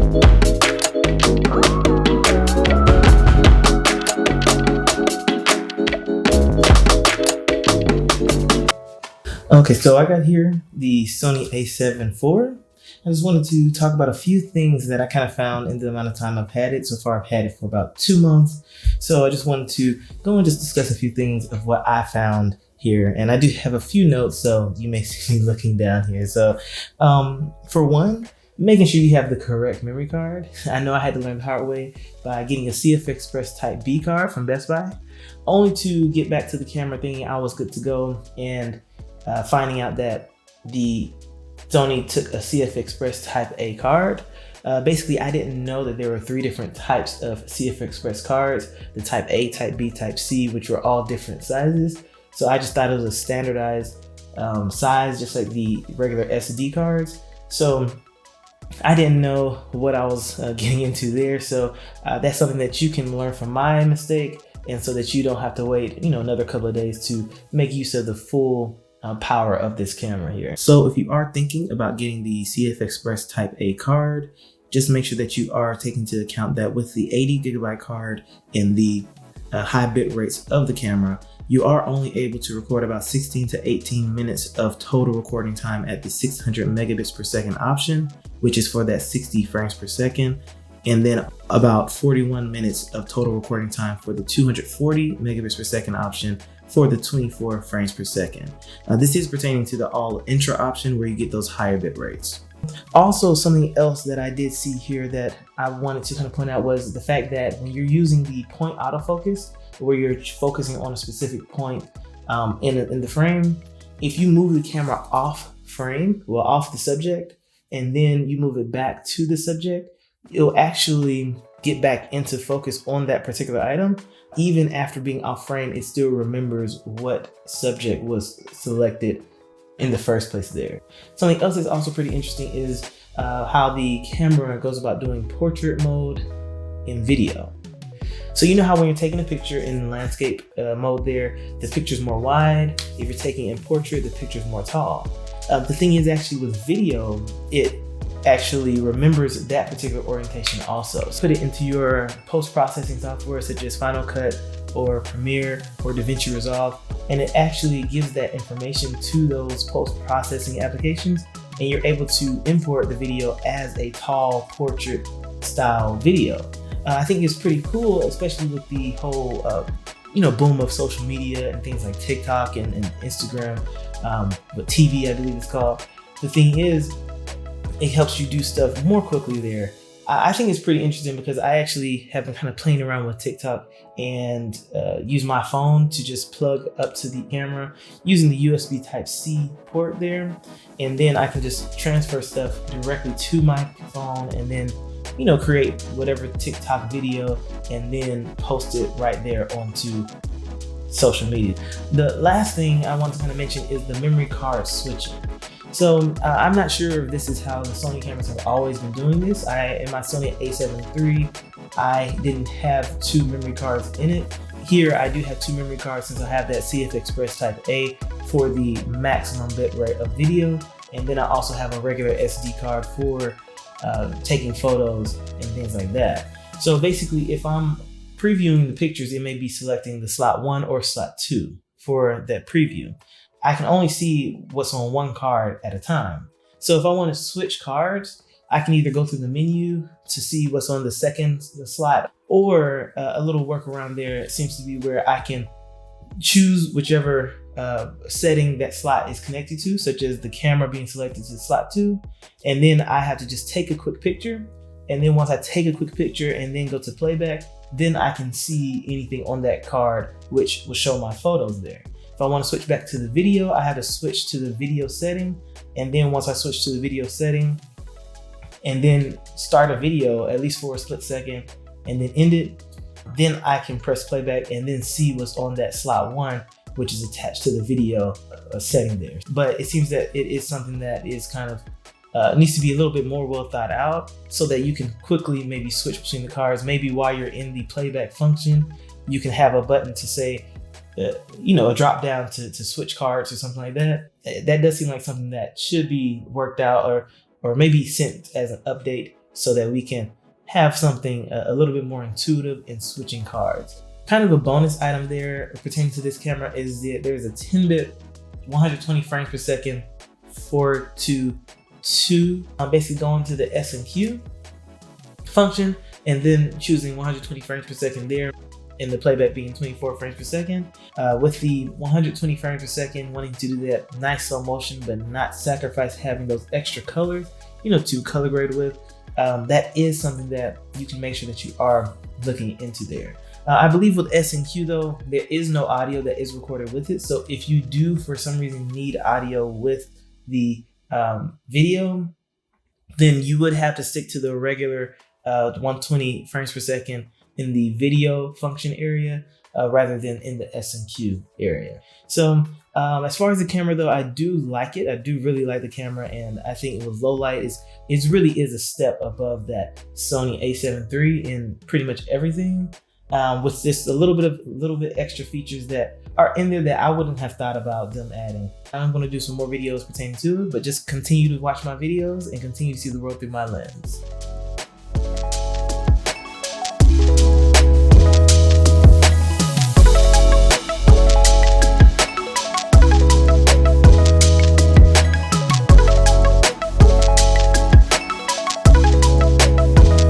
Okay, so I got here the Sony A7 IV. I just wanted to talk about a few things that I kind of found in the amount of time I've had it. So far, I've had it for about 2 months. So I just wanted to go and just discuss a few things of what I found here. And I do have a few notes, so you may see me looking down here. So for one, making sure you have the correct memory card. I know I had to learn the hard way by getting a CF Express Type B card from Best Buy, only to get back to the camera thinking I was good to go and finding out that the Sony took a CF Express Type A card. Basically, I didn't know that there were 3 different types of CF Express cards, the Type A, Type B, Type C, which were all different sizes. So I just thought it was a standardized size, just like the regular SD cards. So I didn't know what I was getting into there. So that's something that you can learn from my mistake, and so that you don't have to wait, another couple of days to make use of the full power of this camera here. So if you are thinking about getting the CF Express Type A card, just make sure that you are taking into account that with the 80GB card and the high bit rates of the camera, you are only able to record about 16 to 18 minutes of total recording time at the 600 megabits per second option, which is for that 60 frames per second. And then about 41 minutes of total recording time for the 240 megabits per second option for the 24 frames per second. This is pertaining to the all intra option where you get those higher bit rates. Also, something else that I did see here that I wanted to kind of point out was the fact that when you're using the point autofocus, where you're focusing on a specific point in the frame, if you move the camera off frame, well, off the subject, and then you move it back to the subject, it'll actually get back into focus on that particular item. Even after being off frame, it still remembers what subject was selected in the first place there. Something else that's also pretty interesting is how the camera goes about doing portrait mode in video. So you know how when you're taking a picture in landscape mode there, the picture's more wide. If you're taking in portrait, the picture's more tall. The thing is, actually with video, it actually remembers that particular orientation also. Put it into your post-processing software such as Final Cut or Premiere or DaVinci Resolve, and it actually gives that information to those post-processing applications, and you're able to import the video as a tall portrait style video. I think it's pretty cool, especially with the whole boom of social media and things like TikTok and Instagram, but TV I believe it's called. The thing is, it helps you do stuff more quickly there. I think it's pretty interesting because I actually have been kind of playing around with TikTok and use my phone to just plug up to the camera using the USB Type-C port there. And then I can just transfer stuff directly to my phone and then, create whatever TikTok video and then post it right there onto social media. The last thing I want to kind of mention is the memory card switching. So I'm not sure if this is how the Sony cameras have always been doing this. In my Sony A7 III, I didn't have 2 memory cards in it. Here I do have 2 memory cards since I have that CF Express Type A for the maximum bit rate of video. And then I also have a regular SD card for taking photos and things like that. So basically, if I'm previewing the pictures, it may be selecting the slot 1 or slot 2 for that preview. I can only see what's on one card at a time. So if I want to switch cards, I can either go through the menu to see what's on the second slot, or a little workaround there seems to be where I can choose whichever setting that slot is connected to, such as the camera being selected to slot 2. And then I have to just take a quick picture. And then once I take a quick picture and then go to playback, then I can see anything on that card, which will show my photos there. If I want to switch back to the video, I have to switch to the video setting. And then once I switch to the video setting and then start a video, at least for a split second, and then end it, then I can press playback and then see what's on that slot 1, which is attached to the video setting there. But it seems that it is something that is kind of needs to be a little bit more well thought out so that you can quickly maybe switch between the cards. Maybe while you're in the playback function, you can have a button to say, a drop down to switch cards or something like that. That does seem like something that should be worked out or maybe sent as an update so that we can have something a little bit more intuitive in switching cards. Kind of a bonus item there pertaining to this camera is that there's a 10-bit 120 frames per second 422. I'm basically going to the S&Q function and then choosing 120 frames per second there, and the playback being 24 frames per second. With the 120 frames per second, wanting to do that nice slow motion but not sacrifice having those extra colors, to color grade with. That is something that you can make sure that you are looking into there. I believe with S&Q though, there is no audio that is recorded with it. So if you do for some reason need audio with the video, then you would have to stick to the regular 120 frames per second in the video function area rather than in the S&Q area. So as far as the camera though, I do like it. I do really like the camera, and I think with low light, it really is a step above that Sony A7 III in pretty much everything. With just a little bit extra features that are in there that I wouldn't have thought about them adding. I'm going to do some more videos pertaining to it, but just continue to watch my videos and continue to see the world through my lens.